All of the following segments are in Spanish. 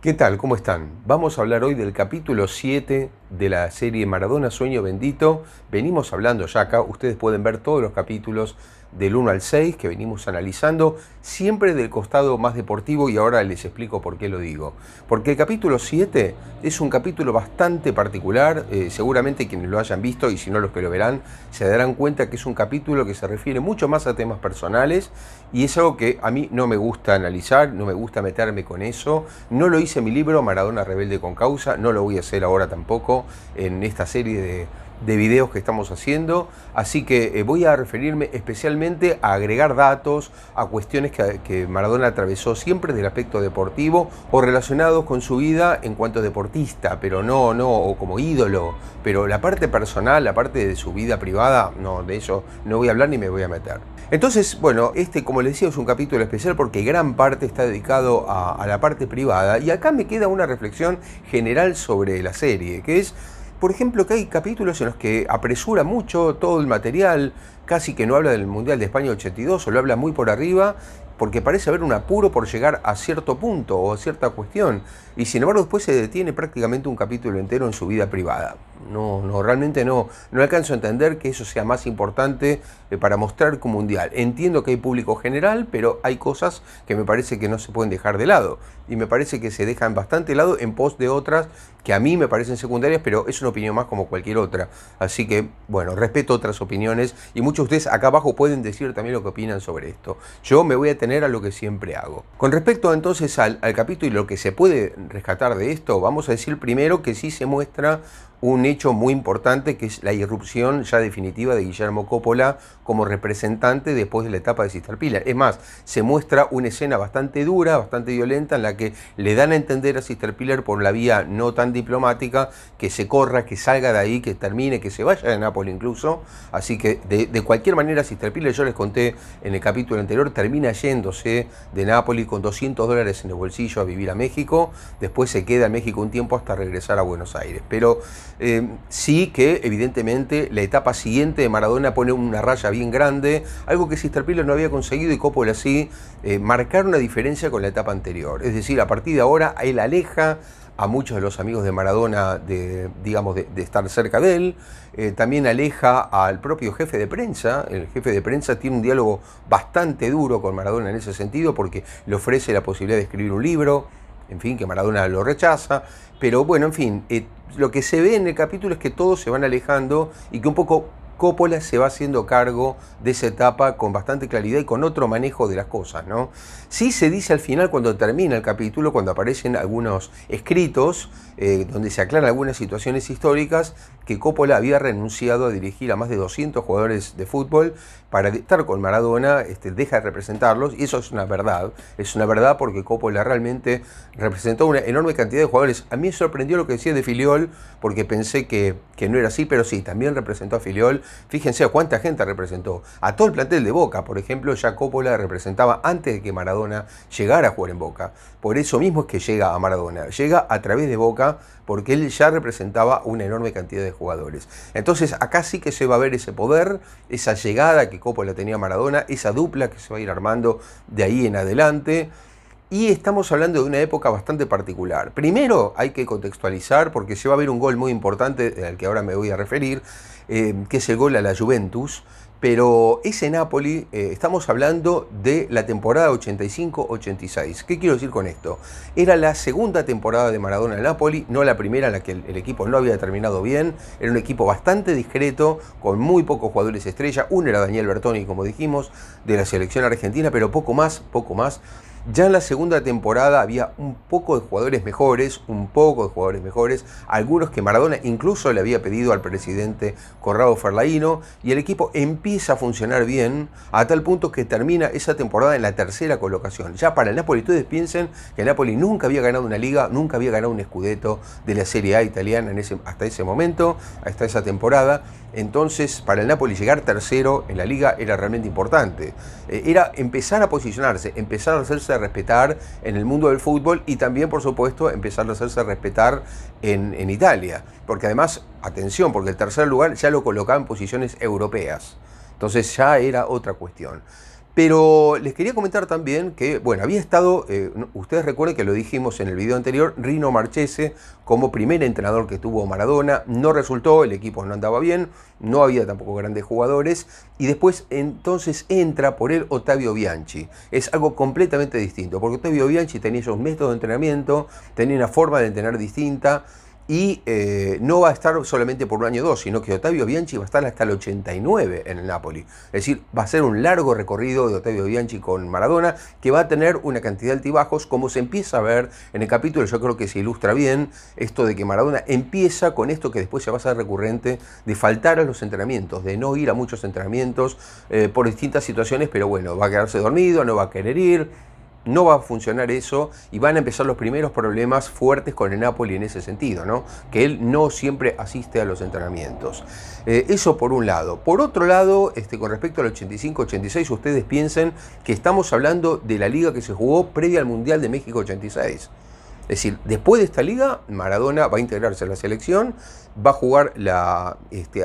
¿Qué tal? ¿Cómo están? Vamos a hablar hoy del capítulo 7 de la serie Maradona Sueño Bendito. Venimos hablando ya acá, ustedes pueden ver todos los capítulos del 1 al 6 que venimos analizando, siempre del costado más deportivo, y ahora les explico por qué lo digo. Porque el capítulo 7 es un capítulo bastante particular, seguramente quienes lo hayan visto, y si no los que lo verán, se darán cuenta que es un capítulo que se refiere mucho más a temas personales, y es algo que a mí no me gusta analizar, no me gusta meterme con eso. No lo hice en mi libro Maradona Rebelde con Causa, no lo voy a hacer ahora tampoco en esta serie de videos que estamos haciendo, así que voy a referirme especialmente a agregar datos, a cuestiones que Maradona atravesó siempre del aspecto deportivo o relacionados con su vida en cuanto deportista, pero no o como ídolo, pero la parte personal, la parte de su vida privada, no, de eso no voy a hablar ni me voy a meter. Entonces, bueno, como les decía, es un capítulo especial porque gran parte está dedicado a la parte privada, y acá me queda una reflexión general sobre la serie, que es, por ejemplo, que hay capítulos en los que apresura mucho todo el material, casi que no habla del Mundial de España 82, o lo habla muy por arriba, porque parece haber un apuro por llegar a cierto punto o a cierta cuestión, y sin embargo después se detiene prácticamente un capítulo entero en su vida privada. Realmente no alcanzo a entender que eso sea más importante para mostrar como mundial. Entiendo que hay público general, pero hay cosas que me parece que no se pueden dejar de lado, y me parece que se dejan bastante de lado en pos de otras que a mí me parecen secundarias, pero es una opinión más como cualquier otra. Así que, bueno, respeto otras opiniones, y muchos de ustedes acá abajo pueden decir también lo que opinan sobre esto. Yo me voy a tener a lo que siempre hago. Con respecto entonces al capítulo y lo que se puede rescatar de esto, vamos a decir primero que sí se muestra un hecho muy importante, que es la irrupción ya definitiva de Guillermo Coppola como representante después de la etapa de Sister Piller. Es más, se muestra una escena bastante dura, bastante violenta, en la que le dan a entender a Sister Piller por la vía no tan diplomática que se corra, que salga de ahí, que termine, que se vaya de Nápoles incluso. Así que de cualquier manera Sister Piller, yo les conté en el capítulo anterior, termina yéndose de Nápoles con $200 en el bolsillo a vivir a México. Después se queda en México un tiempo hasta regresar a Buenos Aires. Pero sí que evidentemente la etapa siguiente de Maradona pone una raya bien grande, algo que Sister Piller no había conseguido, y Coppola sí, marcar una diferencia con la etapa anterior. Es decir, a partir de ahora él aleja a muchos de los amigos de Maradona de estar cerca de él. También aleja al propio jefe de prensa. El jefe de prensa tiene un diálogo bastante duro con Maradona en ese sentido, porque le ofrece la posibilidad de escribir un libro, en fin, que Maradona lo rechaza. Pero bueno, en fin, lo que se ve en el capítulo es que todos se van alejando, y que un poco Coppola se va haciendo cargo de esa etapa con bastante claridad y con otro manejo de las cosas, ¿no? Sí se dice al final, cuando termina el capítulo, cuando aparecen algunos escritos donde se aclaran algunas situaciones históricas, que Coppola había renunciado a dirigir a más de 200 jugadores de fútbol para estar con Maradona, deja de representarlos, y eso es una verdad porque Coppola realmente representó una enorme cantidad de jugadores. A mí me sorprendió lo que decía de Filiol, porque pensé que no era así, pero sí, también representó a Filiol. Fíjense a cuánta gente representó. A todo el plantel de Boca, por ejemplo, ya Coppola representaba antes de que Maradona llegara a jugar en Boca. Por eso mismo es que llega a Maradona. Llega a través de Boca, porque él ya representaba una enorme cantidad de jugadores. Entonces acá sí que se va a ver ese poder, esa llegada que Coppola tenía a Maradona, esa dupla que se va a ir armando de ahí en adelante. Y estamos hablando de una época bastante particular. Primero hay que contextualizar, porque se va a ver un gol muy importante, al que ahora me voy a referir, que es el gol a la Juventus. Pero ese Napoli, estamos hablando de la temporada 85-86. ¿Qué quiero decir con esto? Era la segunda temporada de Maradona en Napoli, no la primera, en la que el equipo no había terminado bien. Era un equipo bastante discreto, con muy pocos jugadores estrella. Uno era Daniel Bertoni, como dijimos, de la selección argentina, pero poco más. Ya en la segunda temporada había un poco de jugadores mejores, algunos que Maradona incluso le había pedido al presidente Corrado Ferlaino, y el equipo empieza a funcionar bien, a tal punto que termina esa temporada en la tercera colocación. Ya para el Napoli, ustedes piensen que el Napoli nunca había ganado una liga, nunca había ganado un scudetto de la Serie A italiana hasta ese momento, hasta esa temporada. Entonces, para el Napoli llegar tercero en la liga era realmente importante. Era empezar a posicionarse, empezar a hacerse respetar en el mundo del fútbol, y también, por supuesto, empezar a hacerse respetar en Italia. Porque además, atención, porque el tercer lugar ya lo colocaba en posiciones europeas. Entonces ya era otra cuestión. Pero les quería comentar también que, bueno, había estado, ustedes recuerden que lo dijimos en el video anterior, Rino Marchese como primer entrenador que tuvo Maradona, no resultó, el equipo no andaba bien, no había tampoco grandes jugadores, y después entonces entra por él Ottavio Bianchi. Es algo completamente distinto, porque Ottavio Bianchi tenía esos métodos de entrenamiento, tenía una forma de entrenar distinta, y no va a estar solamente por un año o dos, sino que Ottavio Bianchi va a estar hasta el 89 en el Napoli. Es decir, va a ser un largo recorrido de Ottavio Bianchi con Maradona, que va a tener una cantidad de altibajos, como se empieza a ver en el capítulo. Yo creo que se ilustra bien esto de que Maradona empieza con esto que después se va a hacer recurrente, de faltar a los entrenamientos, de no ir a muchos entrenamientos por distintas situaciones, pero bueno, va a quedarse dormido, no va a querer ir. No va a funcionar eso y van a empezar los primeros problemas fuertes con el Napoli en ese sentido, ¿no? Que él no siempre asiste a los entrenamientos. Eso por un lado. Por otro lado, con respecto al 85-86, ustedes piensen que estamos hablando de la liga que se jugó previa al Mundial de México 86. Es decir, después de esta liga, Maradona va a integrarse a la selección, va a jugar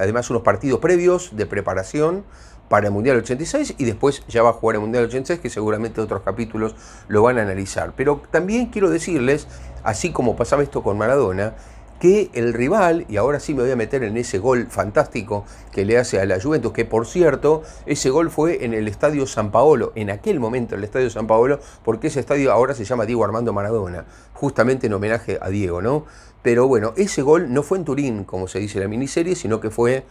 además unos partidos previos de preparación para el Mundial 86 y después ya va a jugar el Mundial 86, que seguramente otros capítulos lo van a analizar. Pero también quiero decirles, así como pasaba esto con Maradona, que el rival, y ahora sí me voy a meter en ese gol fantástico que le hace a la Juventus, que por cierto, ese gol fue en el Estadio San Paolo, en aquel momento el Estadio San Paolo, porque ese estadio ahora se llama Diego Armando Maradona, justamente en homenaje a Diego, ¿no? Pero bueno, ese gol no fue en Turín, como se dice en la miniserie, sino que fue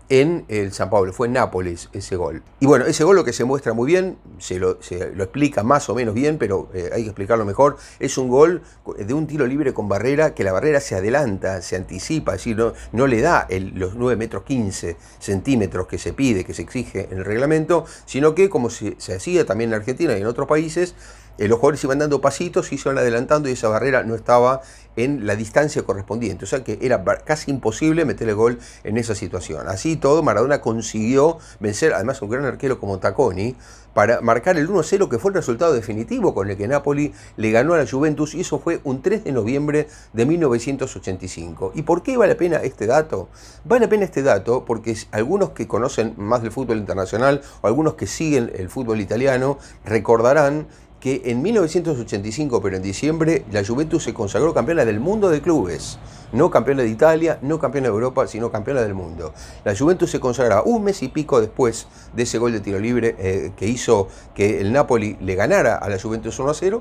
en el San Pablo, fue en Nápoles ese gol. Y bueno, ese gol lo que se muestra muy bien, se lo explica más o menos bien, pero hay que explicarlo mejor, es un gol de un tiro libre con barrera, que la barrera se adelanta, se anticipa, es decir, no le da los 9 metros 15 centímetros que se pide, que se exige en el reglamento, sino que como se hacía también en Argentina y en otros países, los jugadores iban dando pasitos y se iban adelantando y esa barrera no estaba en la distancia correspondiente. O sea que era casi imposible meter el gol en esa situación. Así todo, Maradona consiguió vencer, además un gran arquero como Tacconi, para marcar el 1-0, que fue el resultado definitivo con el que Napoli le ganó a la Juventus, y eso fue un 3 de noviembre de 1985. ¿Y por qué vale la pena este dato? Vale la pena este dato porque algunos que conocen más del fútbol internacional o algunos que siguen el fútbol italiano recordarán que en 1985, pero en diciembre, la Juventus se consagró campeona del mundo de clubes. No campeona de Italia, no campeona de Europa, sino campeona del mundo. La Juventus se consagraba un mes y pico después de ese gol de tiro libre que hizo que el Napoli le ganara a la Juventus 1-0.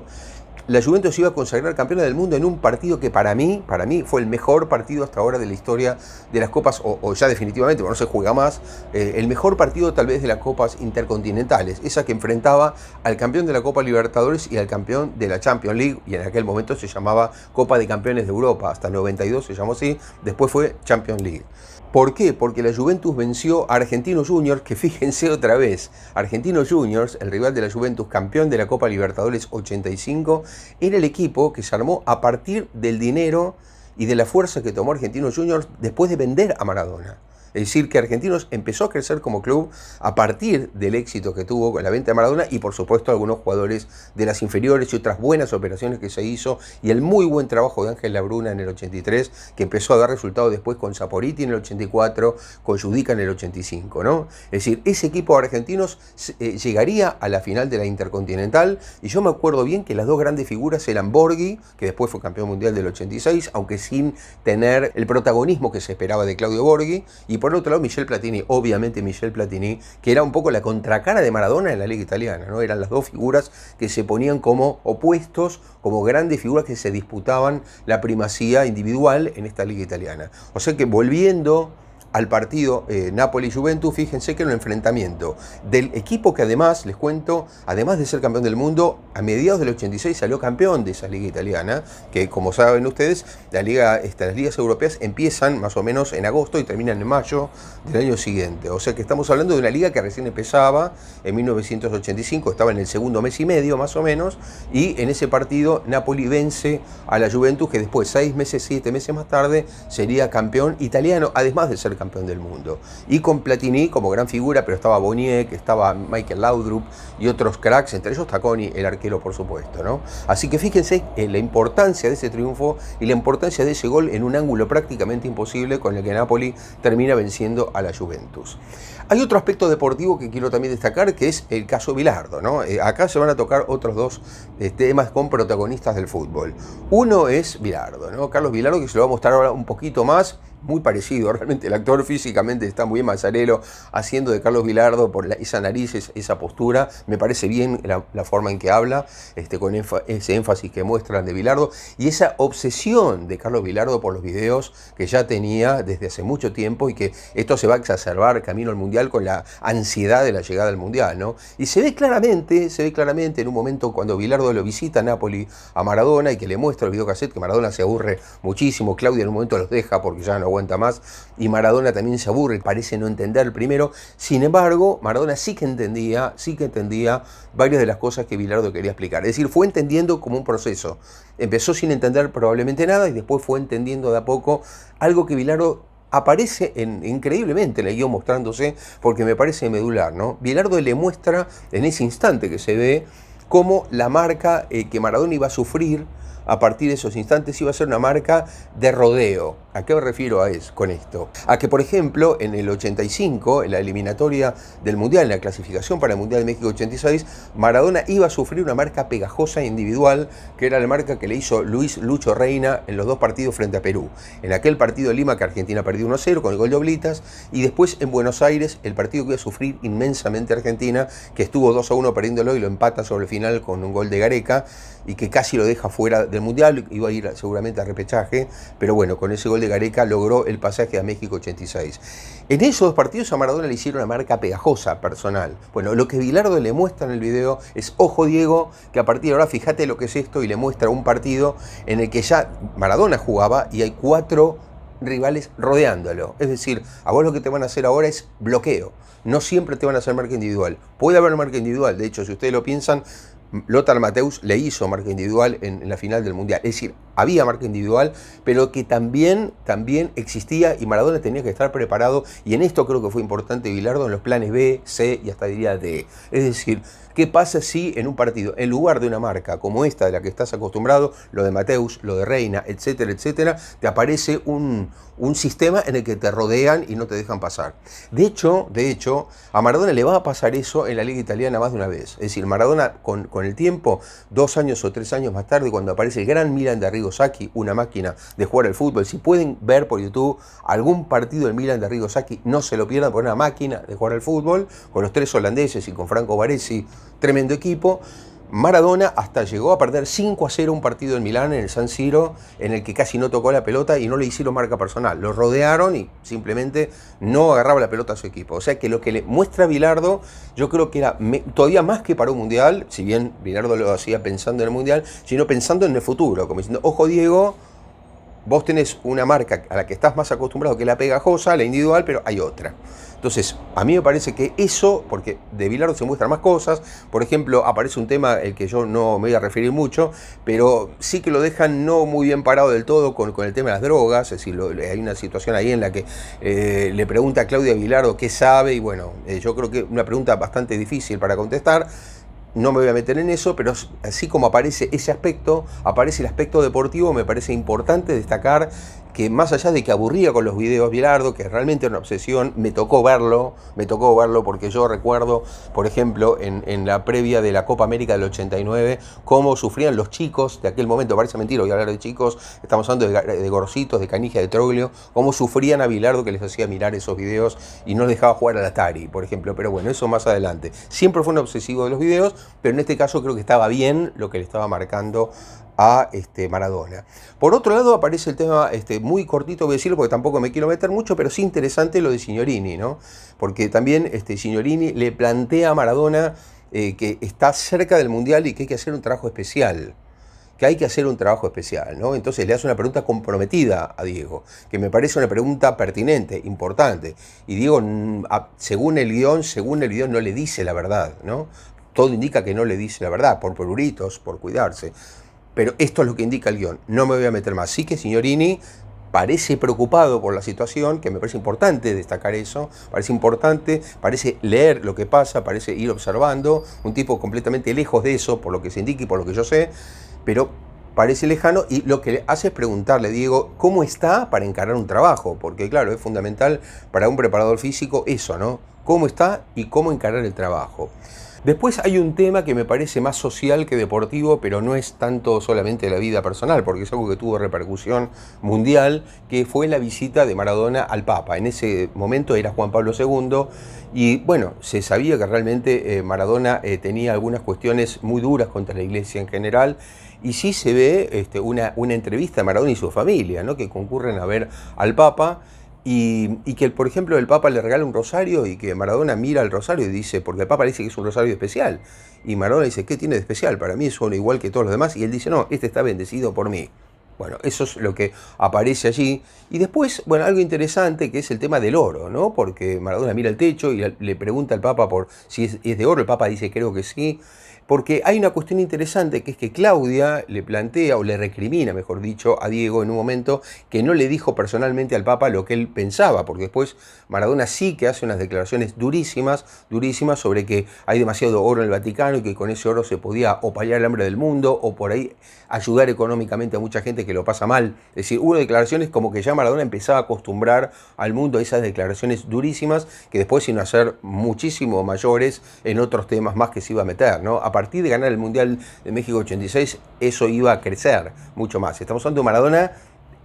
La Juventus iba a consagrar campeona del mundo en un partido que para mí fue el mejor partido hasta ahora de la historia de las copas, o ya definitivamente, porque no se juega más, el mejor partido tal vez de las copas intercontinentales, esa que enfrentaba al campeón de la Copa Libertadores y al campeón de la Champions League, y en aquel momento se llamaba Copa de Campeones de Europa, hasta el 92 se llamó así, después fue Champions League. ¿Por qué? Porque la Juventus venció a Argentinos Juniors, que fíjense otra vez, Argentinos Juniors, el rival de la Juventus, campeón de la Copa Libertadores 85, era el equipo que se armó a partir del dinero y de la fuerza que tomó Argentinos Juniors después de vender a Maradona. Es decir, que Argentinos empezó a crecer como club a partir del éxito que tuvo con la venta de Maradona y por supuesto algunos jugadores de las inferiores y otras buenas operaciones que se hizo y el muy buen trabajo de Ángel Labruna en el 83, que empezó a dar resultados después con Saporiti en el 84, con Judica en el 85, ¿no? Es decir, ese equipo de argentinos llegaría a la final de la Intercontinental y yo me acuerdo bien que las dos grandes figuras eran Borghi, que después fue campeón mundial del 86, aunque sin tener el protagonismo que se esperaba de Claudio Borghi, y por otro lado Michel Platini, obviamente Michel Platini, que era un poco la contracara de Maradona en la liga italiana, ¿no? Eran las dos figuras que se ponían como opuestos, como grandes figuras que se disputaban la primacía individual en esta liga italiana. O sea que volviendo al partido Napoli-Juventus, fíjense que era un enfrentamiento del equipo que además, les cuento, además de ser campeón del mundo, a mediados del 86 salió campeón de esa liga italiana, que como saben ustedes, las ligas europeas empiezan más o menos en agosto y terminan en mayo del año siguiente. O sea que estamos hablando de una liga que recién empezaba en 1985, estaba en el segundo mes y medio más o menos, y en ese partido Napoli vence a la Juventus, que después, 6 meses, 7 meses más tarde, sería campeón italiano, además de ser fue campeón del mundo. Y con Platini como gran figura, pero estaba Boniek, estaba Michael Laudrup y otros cracks, entre ellos Tacconi, el arquero, por supuesto, ¿no? Así que fíjense la importancia de ese triunfo y la importancia de ese gol en un ángulo prácticamente imposible con el que Napoli termina venciendo a la Juventus. Hay otro aspecto deportivo que quiero también destacar, que es el caso Bilardo, ¿no? Acá se van a tocar otros dos temas con protagonistas del fútbol. Uno es Bilardo, ¿no? Carlos Bilardo, que se lo va a mostrar ahora un poquito más, muy parecido, realmente el actor físicamente está muy bien, Mazzarello haciendo de Carlos Bilardo por esa nariz, esa postura, me parece bien la forma en que habla, con ese énfasis que muestran de Bilardo y esa obsesión de Carlos Bilardo por los videos que ya tenía desde hace mucho tiempo y que esto se va a exacerbar camino al Mundial con la ansiedad de la llegada al Mundial, ¿no? Y se ve claramente en un momento cuando Bilardo lo visita a Napoli a Maradona y que le muestra el videocassette, que Maradona se aburre muchísimo, Claudia en un momento los deja porque ya no aguanta más, y Maradona también se aburre, parece no entender primero. Sin embargo, Maradona sí que entendía varias de las cosas que Bilardo quería explicar. Es decir, fue entendiendo como un proceso. Empezó sin entender probablemente nada y después fue entendiendo de a poco algo que Bilardo aparece increíblemente en el guión mostrándose, porque me parece medular, ¿no? Bilardo le muestra en ese instante que se ve cómo la marca que Maradona iba a sufrir a partir de esos instantes iba a ser una marca de rodeo. ¿A qué me refiero con esto? A que, por ejemplo, en el 85, en la eliminatoria del Mundial, en la clasificación para el Mundial de México 86, Maradona iba a sufrir una marca pegajosa individual, que era la marca que le hizo Luis Lucho Reina en los dos partidos frente a Perú. En aquel partido de Lima, que Argentina perdió 1-0 con el gol de Oblitas, y después en Buenos Aires, el partido que iba a sufrir inmensamente Argentina, que estuvo 2-1 perdiéndolo y lo empata sobre el final con un gol de Gareca, y que casi lo deja fuera del Mundial, iba a ir seguramente a repechaje, pero bueno, con ese gol de Gareca logró el pasaje a México 86. En esos dos partidos a Maradona le hicieron una marca pegajosa personal. Bueno, lo que Bilardo le muestra en el video es, ojo Diego, que a partir de ahora fíjate lo que es esto, y le muestra un partido en el que ya Maradona jugaba y hay 4 rivales rodeándolo. Es decir, a vos lo que te van a hacer ahora es bloqueo. No siempre te van a hacer marca individual. Puede haber marca individual, de hecho, si ustedes lo piensan, Lothar Matthäus le hizo marca individual en la final del Mundial. Es decir, había marca individual, pero que también existía y Maradona tenía que estar preparado. Y en esto creo que fue importante Bilardo en los planes B, C y hasta diría D. Es decir, ¿qué pasa si en un partido, en lugar de una marca como esta de la que estás acostumbrado, lo de Matthäus, lo de Reina, etcétera, etcétera, te aparece un sistema en el que te rodean y no te dejan pasar? De hecho, a Maradona le va a pasar eso en la Liga Italiana más de una vez. Es decir, Maradona con el tiempo, 2 años o 3 años más tarde, cuando aparece el gran Milan de Arrigo Sacchi, una máquina de jugar al fútbol, si pueden ver por YouTube algún partido del Milan de Arrigo Sacchi, no se lo pierdan, por una máquina de jugar al fútbol, con los 3 holandeses y con Franco Baresi, tremendo equipo. Maradona hasta llegó a perder 5-0 un partido en Milán, en el San Siro, en el que casi no tocó la pelota y no le hicieron marca personal. Lo rodearon y simplemente no agarraba la pelota a su equipo. O sea que lo que le muestra Bilardo, yo creo que era todavía más que para un Mundial, si bien Bilardo lo hacía pensando en el Mundial, sino pensando en el futuro, como diciendo, ojo Diego, vos tenés una marca a la que estás más acostumbrado, que es la pegajosa, la individual, pero hay otra. Entonces, a mí me parece que eso, porque de Bilardo se muestran más cosas, por ejemplo, aparece un tema el que yo no me voy a referir mucho, pero sí que lo dejan no muy bien parado del todo con el tema de las drogas. Es decir, hay una situación ahí en la que le pregunta a Claudia Bilardo qué sabe, y bueno, yo creo que una pregunta bastante difícil para contestar. No me voy a meter en eso, pero así como aparece ese aspecto, aparece el aspecto deportivo. Me parece importante destacar que más allá de que aburría con los videos Bilardo, que realmente era una obsesión, me tocó verlo porque yo recuerdo, por ejemplo, en la previa de la Copa América del 89, cómo sufrían los chicos de aquel momento. Parece mentira, voy a hablar de chicos, estamos hablando de Gorositos, de Canigia, de Troglio, cómo sufrían a Bilardo, que les hacía mirar esos videos y no les dejaba jugar al Atari, por ejemplo. Pero bueno, eso más adelante. Siempre fue un obsesivo de los videos, pero en este caso creo que estaba bien lo que le estaba marcando a Maradona. Por otro lado aparece el tema muy cortito, voy a decirlo porque tampoco me quiero meter mucho, pero sí interesante lo de Signorini, ¿no? Porque también Signorini le plantea a Maradona que está cerca del Mundial y que hay que hacer un trabajo especial. ¿No? Entonces le hace una pregunta comprometida a Diego, que me parece una pregunta pertinente, importante. Y Diego, según el guión no le dice la verdad, ¿no? Todo indica que no le dice la verdad, por pruritos, por cuidarse. Pero esto es lo que indica el guión, no me voy a meter más. Sí que Signorini parece preocupado por la situación, que me parece importante destacar eso, parece importante, parece leer lo que pasa, parece ir observando, un tipo completamente lejos de eso, por lo que se indica y por lo que yo sé, pero parece lejano, y lo que hace es preguntarle, Diego, ¿cómo está para encarar un trabajo? Porque claro, es fundamental para un preparador físico eso, ¿no? ¿Cómo está y cómo encarar el trabajo? Después hay un tema que me parece más social que deportivo, pero no es tanto solamente la vida personal, porque es algo que tuvo repercusión mundial, que fue la visita de Maradona al Papa. En ese momento era Juan Pablo II y bueno, se sabía que realmente Maradona tenía algunas cuestiones muy duras contra la Iglesia en general, y sí se ve una entrevista de Maradona y su familia, ¿no?, que concurren a ver al Papa. Y que, por ejemplo, el Papa le regala un rosario y que Maradona mira el rosario y dice, porque el Papa le dice que es un rosario especial. Y Maradona dice, ¿qué tiene de especial? Para mí es uno igual que todos los demás. Y él dice, no, este está bendecido por mí. Bueno, eso es lo que aparece allí. Y después, bueno, algo interesante que es el tema del oro, ¿no? Porque Maradona mira el techo y le pregunta al Papa por si es de oro. El Papa dice, creo que sí. Porque hay una cuestión interesante, que es que Claudia le plantea, o le recrimina, mejor dicho, a Diego en un momento, que no le dijo personalmente al Papa lo que él pensaba, porque después Maradona sí que hace unas declaraciones durísimas sobre que hay demasiado oro en el Vaticano y que con ese oro se podía o paliar el hambre del mundo o por ahí ayudar económicamente a mucha gente que lo pasa mal. Es decir, hubo declaraciones como que ya Maradona empezaba a acostumbrar al mundo a esas declaraciones durísimas, que después iban a ser muchísimo mayores en otros temas más que se iba a meter, ¿no? A partir de ganar el Mundial de México 86, eso iba a crecer mucho más. Estamos hablando de Maradona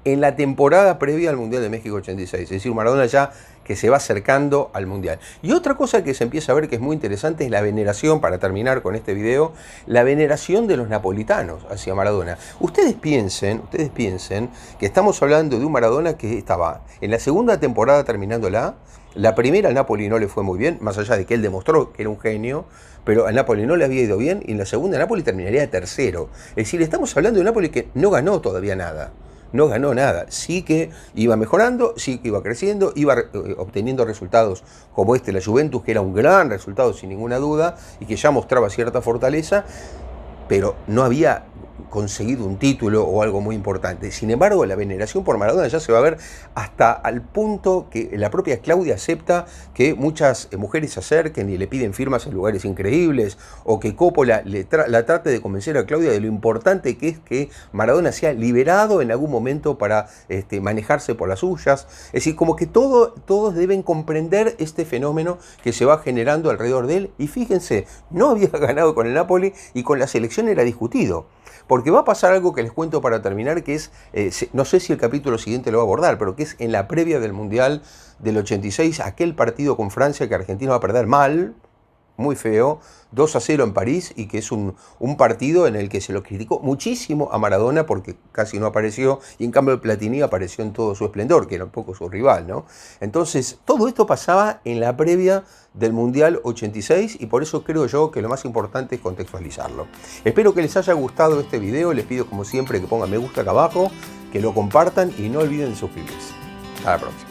en la temporada previa al Mundial de México 86, es decir, Maradona ya que se va acercando al Mundial. Y otra cosa que se empieza a ver que es muy interesante es la veneración, para terminar con este video, la veneración de los napolitanos hacia Maradona. Ustedes piensen que estamos hablando de un Maradona que estaba en la segunda temporada terminándola. La primera al Napoli no le fue muy bien, más allá de que él demostró que era un genio, pero al Napoli no le había ido bien, y en la segunda el Napoli terminaría tercero. Es decir, estamos hablando de un Napoli que no ganó todavía nada. No ganó nada, sí que iba mejorando, sí que iba creciendo, iba obteniendo resultados como la Juventus, que era un gran resultado sin ninguna duda y que ya mostraba cierta fortaleza, pero no había conseguido un título o algo muy importante. Sin embargo, la veneración por Maradona ya se va a ver hasta al punto que la propia Claudia acepta que muchas mujeres se acerquen y le piden firmas en lugares increíbles, o que Coppola la trate de convencer a Claudia de lo importante que es que Maradona sea liberado en algún momento para manejarse por las suyas. Es decir, como que todos deben comprender este fenómeno que se va generando alrededor de él. Y fíjense, no había ganado con el Napoli y con la selección era discutido. Porque va a pasar algo que les cuento para terminar, que es, no sé si el capítulo siguiente lo va a abordar, pero que es en la previa del Mundial del 86, aquel partido con Francia que Argentina va a perder mal, muy feo, 2-0 en París, y que es un partido en el que se lo criticó muchísimo a Maradona porque casi no apareció, y en cambio el Platini apareció en todo su esplendor, que era un poco su rival, ¿no? Entonces, todo esto pasaba en la previa del Mundial 86, y por eso creo yo que lo más importante es contextualizarlo. Espero que les haya gustado este video, les pido como siempre que pongan me gusta acá abajo, que lo compartan y no olviden suscribirse. Hasta la próxima.